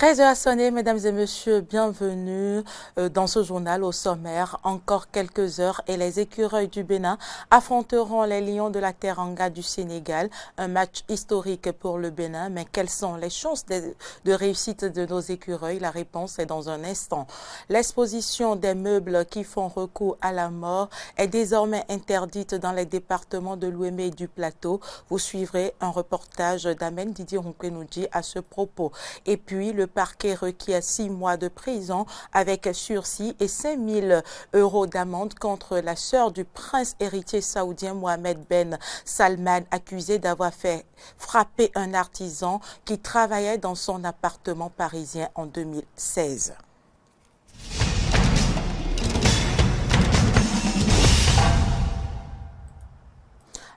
13 heures à sonner, mesdames et messieurs, bienvenue dans ce journal au sommaire. Encore quelques heures et les écureuils du Bénin affronteront les lions de la Teranga du Sénégal. Un match historique pour le Bénin, mais quelles sont les chances de réussite de nos écureuils? La réponse est dans un instant. L'exposition des meubles qui font recours à la mort est désormais interdite dans les départements de l'Ouémé et du Plateau. Vous suivrez un reportage d'Amen Didier Ronquenoudji à ce propos. Et puis, le parquet requiert 6 mois de prison avec sursis et 5 000 € d'amende contre la sœur du prince héritier saoudien Mohamed Ben Salman, accusé d'avoir fait frapper un artisan qui travaillait dans son appartement parisien en 2016.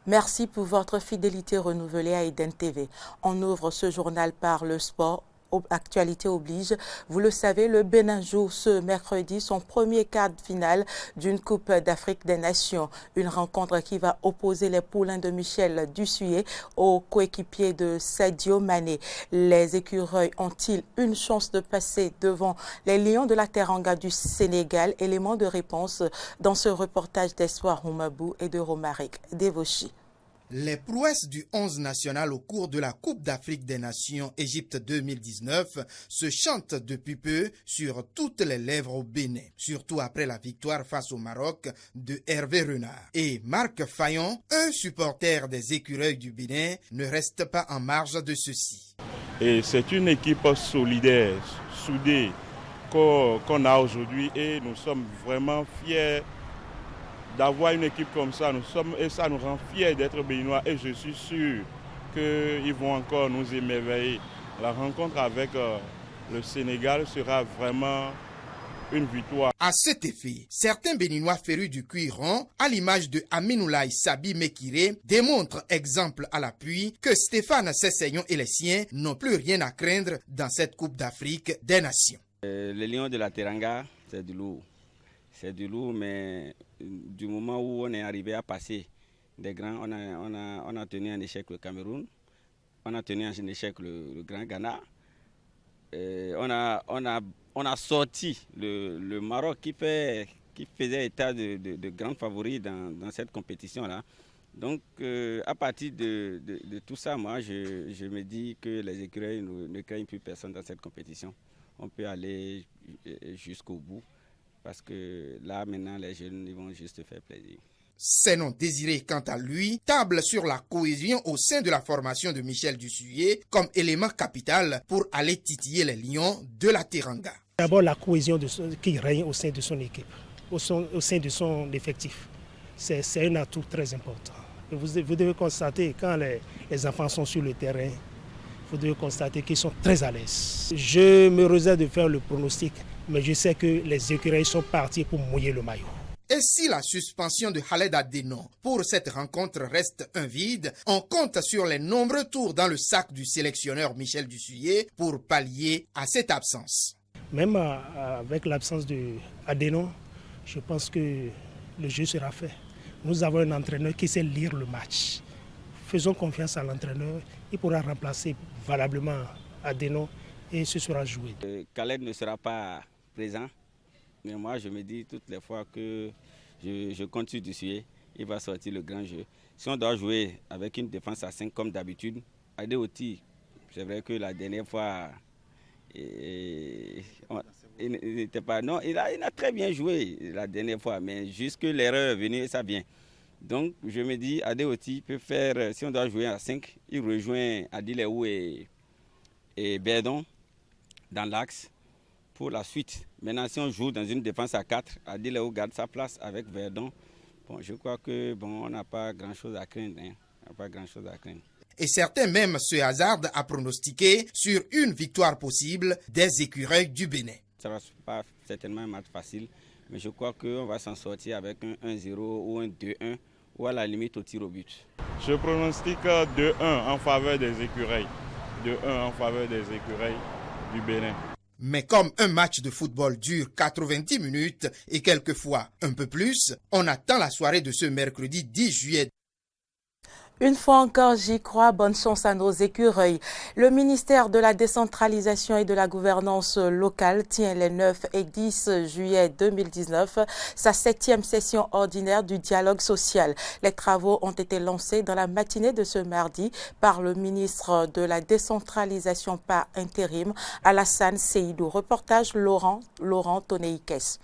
Merci pour votre fidélité renouvelée à Eden TV. On ouvre ce journal par le sport. Actualité oblige. Vous le savez, le Bénin joue ce mercredi son premier quart de finale d'une Coupe d'Afrique des Nations. Une rencontre qui va opposer les poulains de Michel Dussuyer aux coéquipiers de Sadio Mané. Les écureuils ont-ils une chance de passer devant les lions de la Teranga du Sénégal? Élément de réponse dans ce reportage d'Espoir Roumabou et de Romaric Devochi. Les prouesses du 11 national au cours de la Coupe d'Afrique des Nations Égypte 2019 se chantent depuis peu sur toutes les lèvres au Bénin, surtout après la victoire face au Maroc de Hervé Renard. Et Marc Fayon, un supporter des écureuils du Bénin, ne reste pas en marge de ceci. Et c'est une équipe solidaire, soudée qu'on a aujourd'hui et nous sommes vraiment fiers d'avoir une équipe comme ça, et ça nous rend fiers d'être béninois et je suis sûr qu'ils vont encore nous émerveiller. La rencontre avec le Sénégal sera vraiment une victoire. À cet effet, certains béninois férus du cuir rond, à l'image de Aminoulaye Sabi Mekiré, démontrent, exemple à l'appui, que Stéphane Sesseignon et les siens n'ont plus rien à craindre dans cette Coupe d'Afrique des Nations. Les lions de la Teranga, c'est du lourd. C'est du lourd, mais du moment où on est arrivé à passer des grands, on a tenu un échec le Cameroun, on a tenu un échec le Grand Ghana, on a sorti le Maroc qui faisait état de grands favoris dans cette compétition-là. Donc à partir de tout ça, moi je me dis que les écureuils ne craignent plus personne dans cette compétition. On peut aller jusqu'au bout. Parce que là, maintenant, les jeunes ils vont juste faire plaisir. Sénon Désiré, quant à lui, table sur la cohésion au sein de la formation de Michel Dussuyer comme élément capital pour aller titiller les lions de la Teranga. D'abord, la cohésion qui règne au sein de son équipe, au sein de son effectif. C'est un atout très important. Et vous devez constater, quand les enfants sont sur le terrain, vous devez constater qu'ils sont très à l'aise. Je me réserve de faire le pronostic, mais je sais que les écureuils sont partis pour mouiller le maillot. Et si la suspension de Khaled Adénon pour cette rencontre reste un vide, on compte sur les nombreux tours dans le sac du sélectionneur Michel Dussuyer pour pallier à cette absence. Même avec l'absence d'Adénon, je pense que le jeu sera fait. Nous avons un entraîneur qui sait lire le match. Faisons confiance à l'entraîneur, il pourra remplacer valablement Adénon et ce sera joué. Khaled ne sera pas présent, mais moi je me dis toutes les fois que je compte sur Dussuyer, il va sortir le grand jeu. Si on doit jouer avec une défense à 5 comme d'habitude, Adéoti, c'est vrai que la dernière fois, il n'était pas... Non, il a très bien joué la dernière fois, mais jusque l'erreur est venue et ça vient. Donc je me dis, Adéoti peut faire, si on doit jouer à 5, il rejoint Adileou et Verdon dans l'axe pour la suite. Maintenant, si on joue dans une défense à 4, Adileou garde sa place avec Verdon. Bon, je crois que on n'a pas grand-chose à craindre. Hein. On n'a pas grand-chose à craindre. Et certains même se hasardent à pronostiquer sur une victoire possible des écureuils du Bénin. Ça ne va pas certainement un match facile, mais je crois qu'on va s'en sortir avec un 1-0 ou un 2-1 ou à la limite au tir au but. Je pronostique 2-1 en faveur des écureuils. 2-1 en faveur des écureuils du Bénin. Mais comme un match de football dure 90 minutes et quelquefois un peu plus, on attend la soirée de ce mercredi 10 juillet. Une fois encore, j'y crois. Bonne chance à nos écureuils. Le ministère de la décentralisation et de la gouvernance locale tient les 9 et 10 juillet 2019 sa 7e session ordinaire du dialogue social. Les travaux ont été lancés dans la matinée de ce mardi par le ministre de la décentralisation par intérim, Alassane Seydou. Reportage Laurent Toneikes.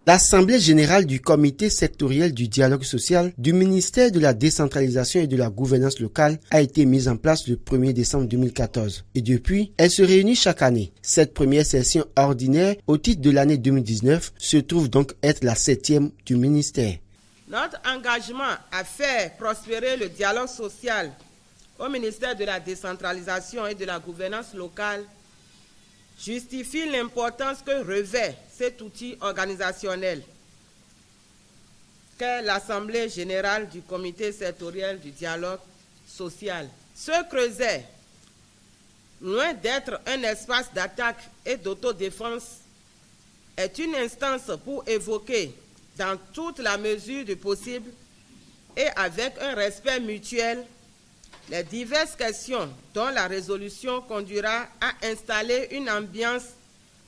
L'Assemblée générale du comité sectoriel du dialogue social du ministère de la décentralisation et de la gouvernance locale a été mise en place le 1er décembre 2014. Et depuis, elle se réunit chaque année. Cette première session ordinaire au titre de l'année 2019 se trouve donc être la 7e du ministère. Notre engagement à faire prospérer le dialogue social au ministère de la décentralisation et de la gouvernance locale justifie l'importance que revêt cet outil organisationnel qu'est l'Assemblée générale du comité sectoriel du dialogue social. Ce creuset, loin d'être un espace d'attaque et d'autodéfense, est une instance pour évoquer, dans toute la mesure du possible et avec un respect mutuel, les diverses questions dont la résolution conduira à installer une ambiance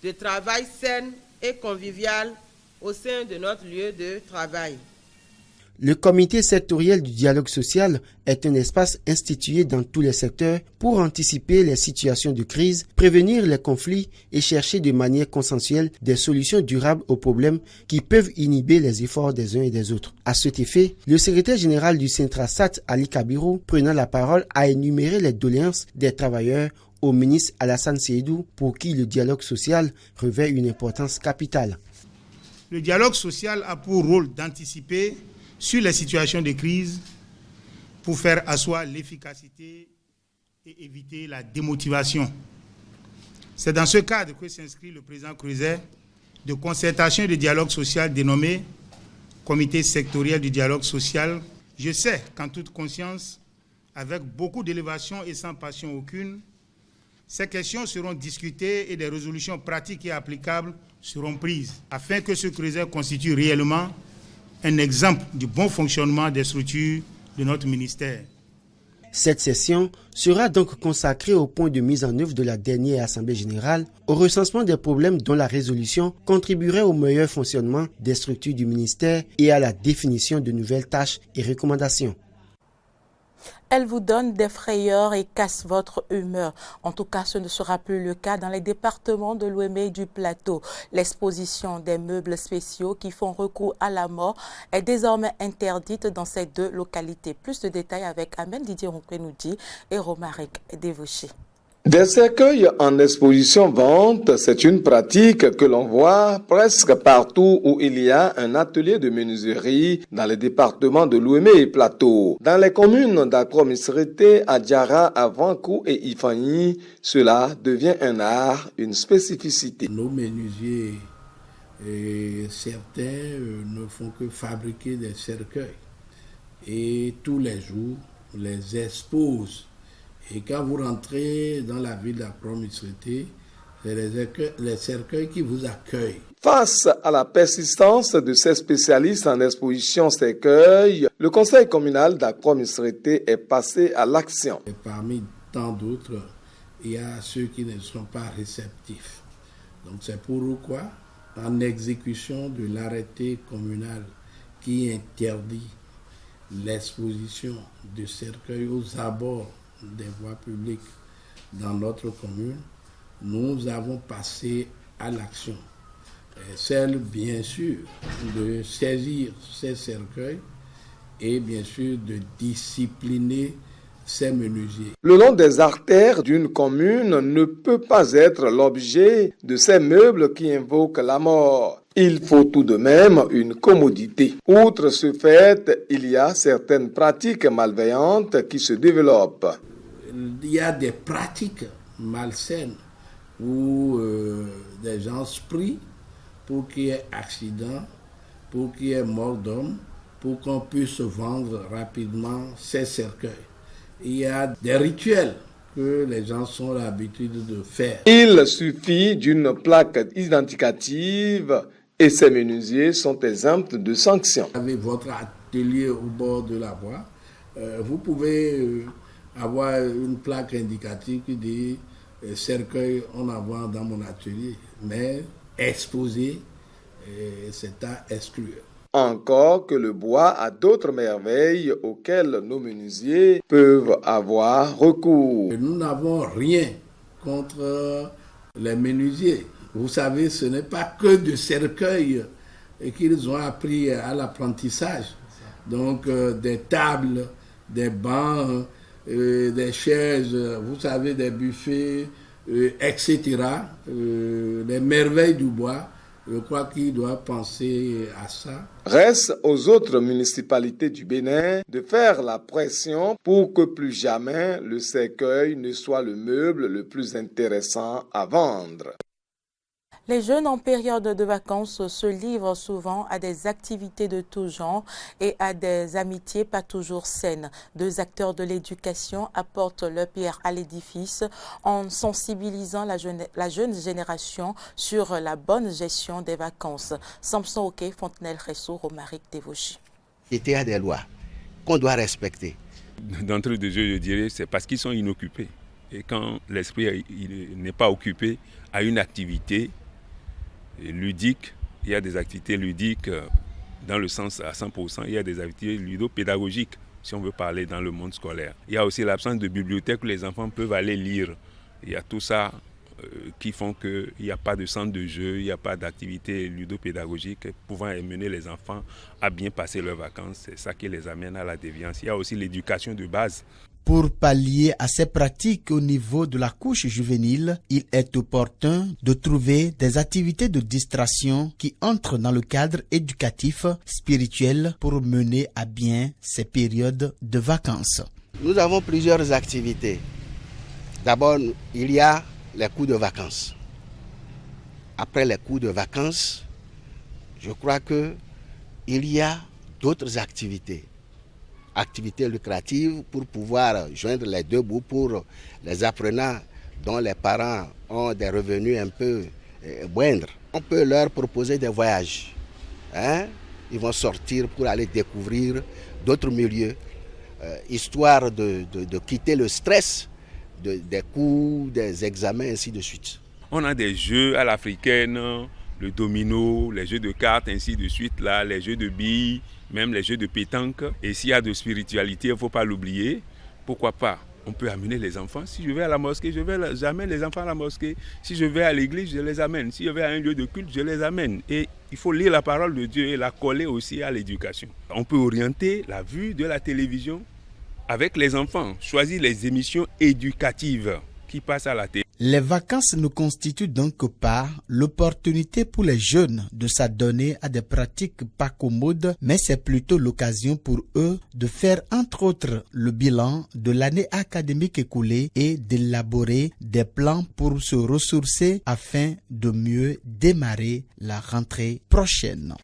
de travail saine et conviviale au sein de notre lieu de travail. Le comité sectoriel du dialogue social est un espace institué dans tous les secteurs pour anticiper les situations de crise, prévenir les conflits et chercher de manière consensuelle des solutions durables aux problèmes qui peuvent inhiber les efforts des uns et des autres. À cet effet, le secrétaire général du Centrasat, Ali Kabirou, prenant la parole, a énuméré les doléances des travailleurs au ministre Alassane Seydou, pour qui le dialogue social revêt une importance capitale. Le dialogue social a pour rôle d'anticiper sur les situations de crise pour faire asseoir l'efficacité et éviter la démotivation. C'est dans ce cadre que s'inscrit le présent creuset de concertation et de dialogue social dénommé Comité sectoriel du dialogue social. Je sais qu'en toute conscience, avec beaucoup d'élévation et sans passion aucune, ces questions seront discutées et des résolutions pratiques et applicables seront prises afin que ce creuset constitue réellement un exemple du bon fonctionnement des structures de notre ministère. Cette session sera donc consacrée au point de mise en œuvre de la dernière Assemblée générale, au recensement des problèmes dont la résolution contribuerait au meilleur fonctionnement des structures du ministère et à la définition de nouvelles tâches et recommandations. Elle vous donne des frayeurs et casse votre humeur. En tout cas, ce ne sera plus le cas dans les départements de l'Ouémé et du Plateau. L'exposition des meubles spéciaux qui font recours à la mort est désormais interdite dans ces deux localités. Plus de détails avec Amel Didier Ronquenoudi et Romaric Devouché. Des cercueils en exposition vente, c'est une pratique que l'on voit presque partout où il y a un atelier de menuiserie dans les départements de l'Ouémé et Plateau. Dans les communes d'Akrom-Isrété, Adjara, Avankou et Ifani, cela devient un art, une spécificité. Nos menuisiers, certains ne font que fabriquer des cercueils et tous les jours les exposent. Et quand vous rentrez dans la ville d'Akrom-Isrété, c'est les cercueils qui vous accueillent. Face à la persistance de ces spécialistes en exposition cercueils, le conseil communal d'Akrom-Isrété est passé à l'action. Et parmi tant d'autres, il y a ceux qui ne sont pas réceptifs. Donc c'est pourquoi, en exécution de l'arrêté communal qui interdit l'exposition de cercueils aux abords des voies publiques dans notre commune, nous avons passé à l'action. Celle, bien sûr, de saisir ces cercueils et bien sûr de discipliner ces menuisiers. Le long des artères d'une commune ne peut pas être l'objet de ces meubles qui invoquent la mort. Il faut tout de même une commodité. Outre ce fait, il y a certaines pratiques malveillantes qui se développent. Il y a des pratiques malsaines où des gens se prient pour qu'il y ait accident, pour qu'il y ait mort d'homme, pour qu'on puisse vendre rapidement ces cercueils. Il y a des rituels que les gens ont l'habitude de faire. Il suffit d'une plaque identificative et ces menuisiers sont exempts de sanctions. Vous avez votre atelier au bord de la voie, vous pouvez avoir une plaque indicative qui dit cercueil en avant dans mon atelier, mais exposé, c'est à exclure. Encore que le bois a d'autres merveilles auxquelles nos menuisiers peuvent avoir recours. Nous n'avons rien contre les menuisiers. Vous savez, ce n'est pas que de cercueils qu'ils ont appris à l'apprentissage. Donc des tables, des bancs, des chaises, vous savez, des buffets, etc. Les merveilles du bois. Je crois qu'il doit penser à ça. Reste aux autres municipalités du Bénin de faire la pression pour que plus jamais le cercueil ne soit le meuble le plus intéressant à vendre. Les jeunes en période de vacances se livrent souvent à des activités de tout genre et à des amitiés pas toujours saines. Deux acteurs de l'éducation apportent leur pierre à l'édifice en sensibilisant la jeune génération sur la bonne gestion des vacances. Samson Oké, Fontenelle-Ressou, Romaric Devoshi. Il y a des lois qu'on doit respecter. D'entrée de jeu, je dirais, c'est parce qu'ils sont inoccupés. Et quand l'esprit n'est pas occupé à une activité ludique, il y a des activités ludiques dans le sens à 100%, il y a des activités ludopédagogiques, si on veut parler dans le monde scolaire. Il y a aussi l'absence de bibliothèque où les enfants peuvent aller lire. Il y a tout ça qui font qu'il n'y a pas de centre de jeu, il n'y a pas d'activités ludopédagogiques pouvant amener les enfants à bien passer leurs vacances. C'est ça qui les amène à la déviance. Il y a aussi l'éducation de base. Pour pallier à ces pratiques au niveau de la couche juvénile, il est opportun de trouver des activités de distraction qui entrent dans le cadre éducatif, spirituel pour mener à bien ces périodes de vacances. Nous avons plusieurs activités. D'abord, il y a les cours de vacances. Après les cours de vacances, je crois qu'il y a d'autres activités lucratives pour pouvoir joindre les deux bouts pour les apprenants dont les parents ont des revenus un peu moindres. On peut leur proposer des voyages. Ils vont sortir pour aller découvrir d'autres milieux, histoire de quitter le stress des cours, des examens, ainsi de suite. On a des jeux à l'africaine, le domino, les jeux de cartes, ainsi de suite, là, les jeux de billes, même les jeux de pétanque. Et s'il y a de spiritualité, il ne faut pas l'oublier. Pourquoi pas? On peut amener les enfants. Si je vais à la mosquée, j'amène les enfants à la mosquée. Si je vais à l'église, je les amène. Si je vais à un lieu de culte, je les amène. Et il faut lire la parole de Dieu et la coller aussi à l'éducation. On peut orienter la vue de la télévision avec les enfants. Choisir les émissions éducatives qui passent à la télé. Les vacances ne constituent donc pas l'opportunité pour les jeunes de s'adonner à des pratiques pas commodes, mais c'est plutôt l'occasion pour eux de faire entre autres le bilan de l'année académique écoulée et d'élaborer des plans pour se ressourcer afin de mieux démarrer la rentrée prochaine.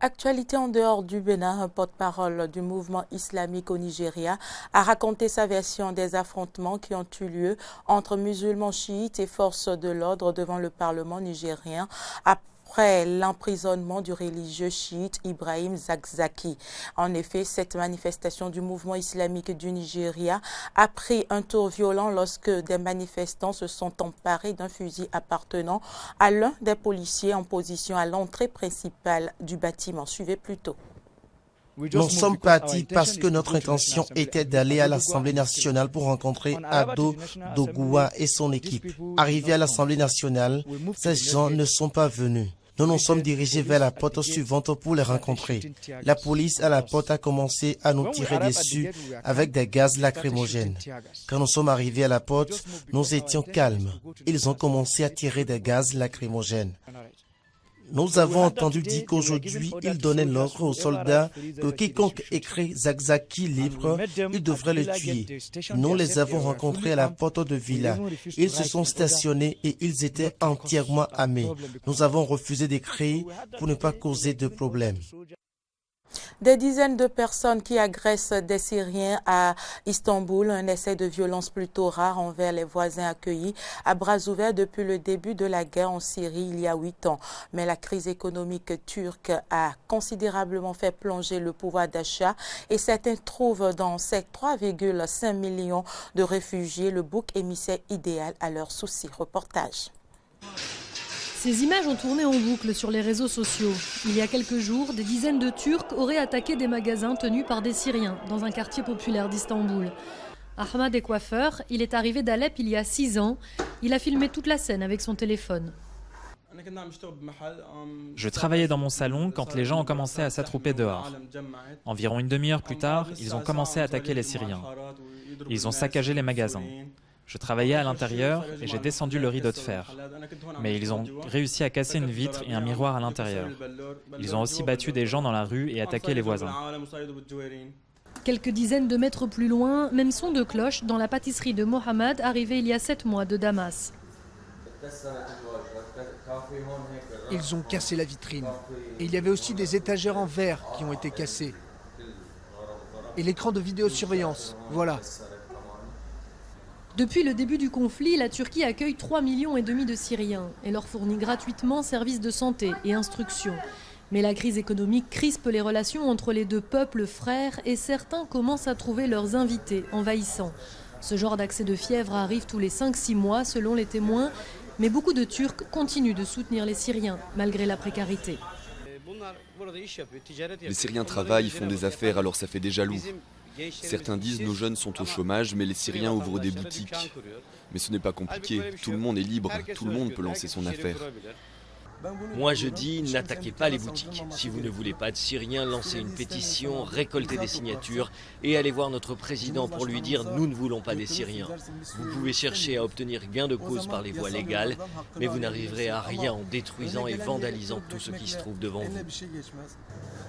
Actualité en dehors du Bénin, un porte-parole du mouvement islamique au Nigeria a raconté sa version des affrontements qui ont eu lieu entre musulmans chiites et forces de l'ordre devant le Parlement nigérien après l'emprisonnement du religieux chiite Ibrahim Zakzaki. En effet, cette manifestation du mouvement islamique du Nigeria a pris un tour violent lorsque des manifestants se sont emparés d'un fusil appartenant à l'un des policiers en position à l'entrée principale du bâtiment. Suivez plutôt. Nous sommes partis parce que notre intention était d'aller à l'Assemblée nationale pour rencontrer Ado Doguwa et son équipe. Arrivés à l'Assemblée nationale, ces gens ne sont pas venus. Nous nous sommes dirigés vers la porte suivante pour les rencontrer. La police à la porte a commencé à nous tirer dessus avec des gaz lacrymogènes. Quand nous sommes arrivés à la porte, nous étions calmes. Ils ont commencé à tirer des gaz lacrymogènes. Nous avons entendu dire qu'aujourd'hui, ils donnaient l'ordre aux soldats que quiconque écrit Zakzaki libre, ils devraient le tuer. Nous les avons rencontrés à la porte de Villa. Ils se sont stationnés et ils étaient entièrement armés. Nous avons refusé d'écrire pour ne pas causer de problème. Des dizaines de personnes qui agressent des Syriens à Istanbul, un essai de violence plutôt rare envers les voisins accueillis à bras ouverts depuis le début de la guerre en Syrie il y a 8 ans. Mais la crise économique turque a considérablement fait plonger le pouvoir d'achat et certains trouvent dans ces 3,5 millions de réfugiés le bouc émissaire idéal à leurs soucis. Reportage. Ces images ont tourné en boucle sur les réseaux sociaux. Il y a quelques jours, des dizaines de Turcs auraient attaqué des magasins tenus par des Syriens dans un quartier populaire d'Istanbul. Ahmad est coiffeur, il est arrivé d'Alep il y a 6 ans. Il a filmé toute la scène avec son téléphone. Je travaillais dans mon salon quand les gens ont commencé à s'attrouper dehors. Environ une demi-heure plus tard, ils ont commencé à attaquer les Syriens. Ils ont saccagé les magasins. Je travaillais à l'intérieur et j'ai descendu le rideau de fer. Mais ils ont réussi à casser une vitre et un miroir à l'intérieur. Ils ont aussi battu des gens dans la rue et attaqué les voisins. Quelques dizaines de mètres plus loin, même son de cloche dans la pâtisserie de Mohamed, arrivé il y a 7 mois de Damas. Ils ont cassé la vitrine. Et il y avait aussi des étagères en verre qui ont été cassées. Et l'écran de vidéosurveillance, voilà. Depuis le début du conflit, la Turquie accueille 3,5 millions de Syriens et leur fournit gratuitement services de santé et instruction. Mais la crise économique crispe les relations entre les deux peuples frères et certains commencent à trouver leurs invités envahissants. Ce genre d'accès de fièvre arrive tous les 5-6 mois selon les témoins, mais beaucoup de Turcs continuent de soutenir les Syriens malgré la précarité. Les Syriens travaillent, font des affaires, alors ça fait déjà lourd. Certains disent nos jeunes sont au chômage, mais les Syriens ouvrent des boutiques. Mais ce n'est pas compliqué, tout le monde est libre, tout le monde peut lancer son affaire. Moi je dis, n'attaquez pas les boutiques. Si vous ne voulez pas de Syriens, lancez une pétition, récoltez des signatures et allez voir notre président pour lui dire « nous ne voulons pas des Syriens ». Vous pouvez chercher à obtenir gain de cause par les voies légales, mais vous n'arriverez à rien en détruisant et vandalisant tout ce qui se trouve devant vous.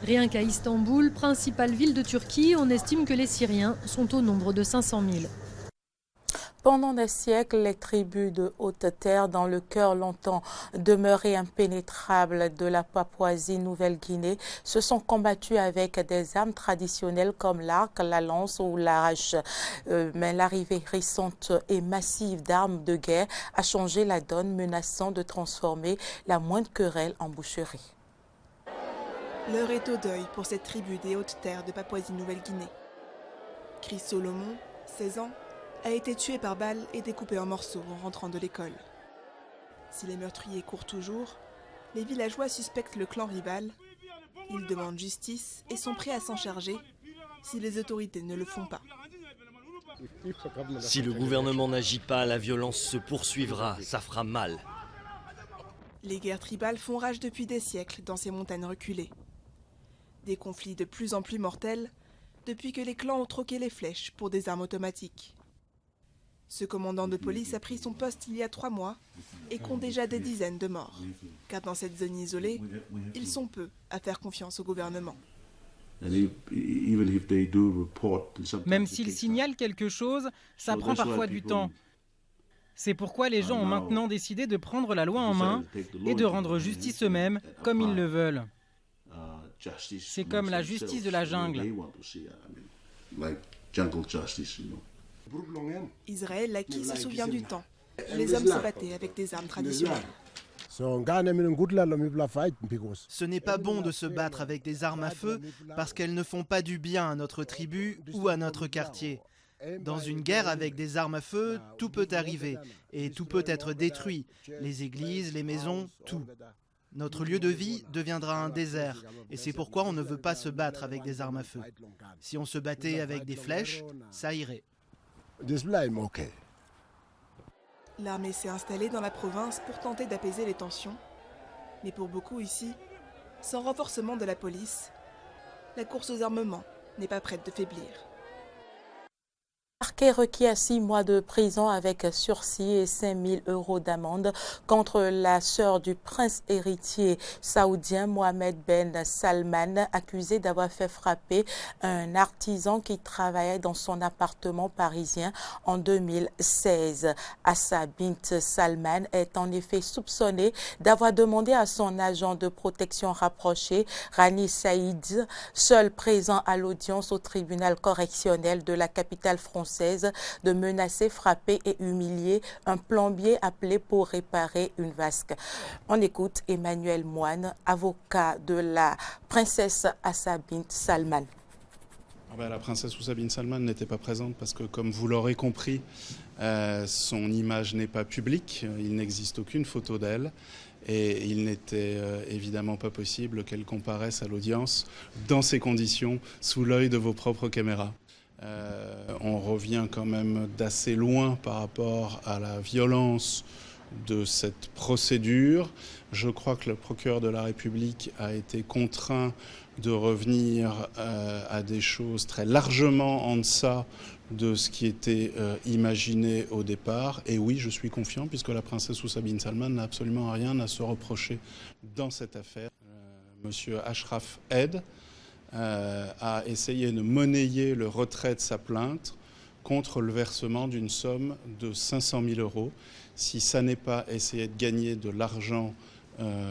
Rien qu'à Istanbul, principale ville de Turquie, on estime que les Syriens sont au nombre de 500 000. Pendant des siècles, les tribus de Haute-Terre, dans le cœur longtemps demeuré impénétrable de la Papouasie-Nouvelle-Guinée, se sont combattues avec des armes traditionnelles comme l'arc, la lance ou la hache. Mais l'arrivée récente et massive d'armes de guerre a changé la donne, menaçant de transformer la moindre querelle en boucherie. L'heure est au deuil pour cette tribu des Hautes-Terres de Papouasie-Nouvelle-Guinée. Chris Solomon, 16 ans, a été tué par balle et découpé en morceaux en rentrant de l'école. Si les meurtriers courent toujours, les villageois suspectent le clan rival. Ils demandent justice et sont prêts à s'en charger si les autorités ne le font pas. Si le gouvernement n'agit pas, la violence se poursuivra, ça fera mal. Les guerres tribales font rage depuis des siècles dans ces montagnes reculées. Des conflits de plus en plus mortels depuis que les clans ont troqué les flèches pour des armes automatiques. Ce commandant de police a pris son poste il y a 3 mois et compte déjà des dizaines de morts. Car dans cette zone isolée, ils sont peu à faire confiance au gouvernement. Même s'ils signalent quelque chose, ça prend parfois du temps. C'est pourquoi les gens ont maintenant décidé de prendre la loi en main et de rendre justice eux-mêmes comme ils le veulent. C'est comme la justice de la jungle. Israël Laki se souvient du temps où les hommes se battaient avec des armes traditionnelles. Ce n'est pas bon de se battre avec des armes à feu parce qu'elles ne font pas du bien à notre tribu ou à notre quartier. Dans une guerre avec des armes à feu, tout peut arriver et tout peut être détruit. Les églises, les maisons, tout. Notre lieu de vie deviendra un désert et c'est pourquoi on ne veut pas se battre avec des armes à feu. Si on se battait avec des flèches, ça irait. L'armée s'est installée dans la province pour tenter d'apaiser les tensions. Mais pour beaucoup ici, sans renforcement de la police, la course aux armements n'est pas prête de faiblir. Parquet requis à 6 mois de prison avec sursis et 5 000 € d'amende contre la sœur du prince héritier saoudien Mohamed Ben Salman, accusé d'avoir fait frapper un artisan qui travaillait dans son appartement parisien en 2016. Assa bint Salman est en effet soupçonné d'avoir demandé à son agent de protection rapproché, Rani Saïd, seul présent à l'audience au tribunal correctionnel de la capitale française, de menacer, frapper et humilier un plombier appelé pour réparer une vasque. On écoute Emmanuel Moine, avocat de la princesse Assa bint Salman. La princesse Assa bint Salman n'était pas présente parce que, comme vous l'aurez compris, son image n'est pas publique. Il n'existe aucune photo d'elle. Et il n'était évidemment pas possible qu'elle comparaisse à l'audience dans ces conditions, sous l'œil de vos propres caméras. On revient quand même d'assez loin par rapport à la violence de cette procédure. Je crois que le procureur de la République a été contraint de revenir à des choses très largement en deçà de ce qui était imaginé au départ. Et oui, je suis confiant puisque la princesse Assa bint Salman n'a absolument rien à se reprocher dans cette affaire. Monsieur Ashraf Aid a essayé de monnayer le retrait de sa plainte contre le versement d'une somme de 500 000 €. Si ça n'est pas essayer de gagner de l'argent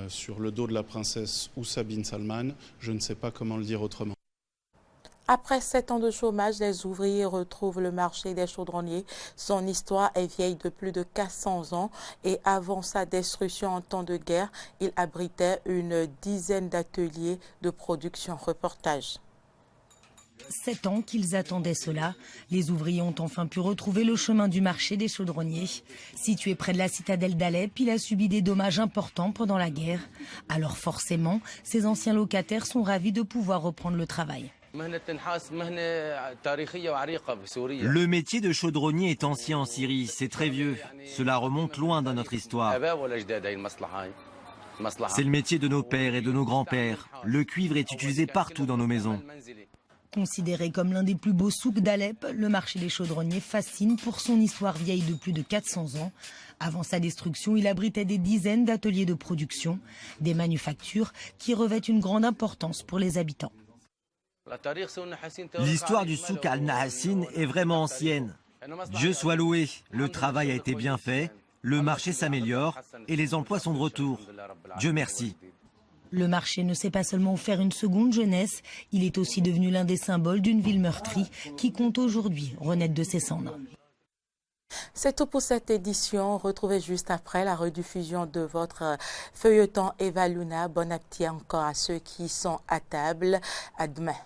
sur le dos de la princesse Assa bint Salman, je ne sais pas comment le dire autrement. Après 7 ans de chômage, les ouvriers retrouvent le marché des chaudronniers. Son histoire est vieille de plus de 400 ans et avant sa destruction en temps de guerre, il abritait une dizaine d'ateliers de production. Reportage. 7 ans qu'ils attendaient cela, les ouvriers ont enfin pu retrouver le chemin du marché des chaudronniers. Situé près de la citadelle d'Alep, il a subi des dommages importants pendant la guerre. Alors forcément, ses anciens locataires sont ravis de pouvoir reprendre le travail. Le métier de chaudronnier est ancien en Syrie, c'est très vieux. Cela remonte loin dans notre histoire. C'est le métier de nos pères et de nos grands-pères. Le cuivre est utilisé partout dans nos maisons. Considéré comme l'un des plus beaux souks d'Alep, le marché des chaudronniers fascine pour son histoire vieille de plus de 400 ans. Avant sa destruction, il abritait des dizaines d'ateliers de production, des manufactures qui revêtent une grande importance pour les habitants. L'histoire du souk Al-Nahassin est vraiment ancienne. Dieu soit loué, le travail a été bien fait, le marché s'améliore et les emplois sont de retour. Dieu merci. Le marché ne s'est pas seulement offert une seconde jeunesse, il est aussi devenu l'un des symboles d'une ville meurtrie qui compte aujourd'hui renaître de ses cendres. C'est tout pour cette édition. Retrouvez juste après la rediffusion de votre feuilleton Eva Luna. Bon appétit encore à ceux qui sont à table. À demain.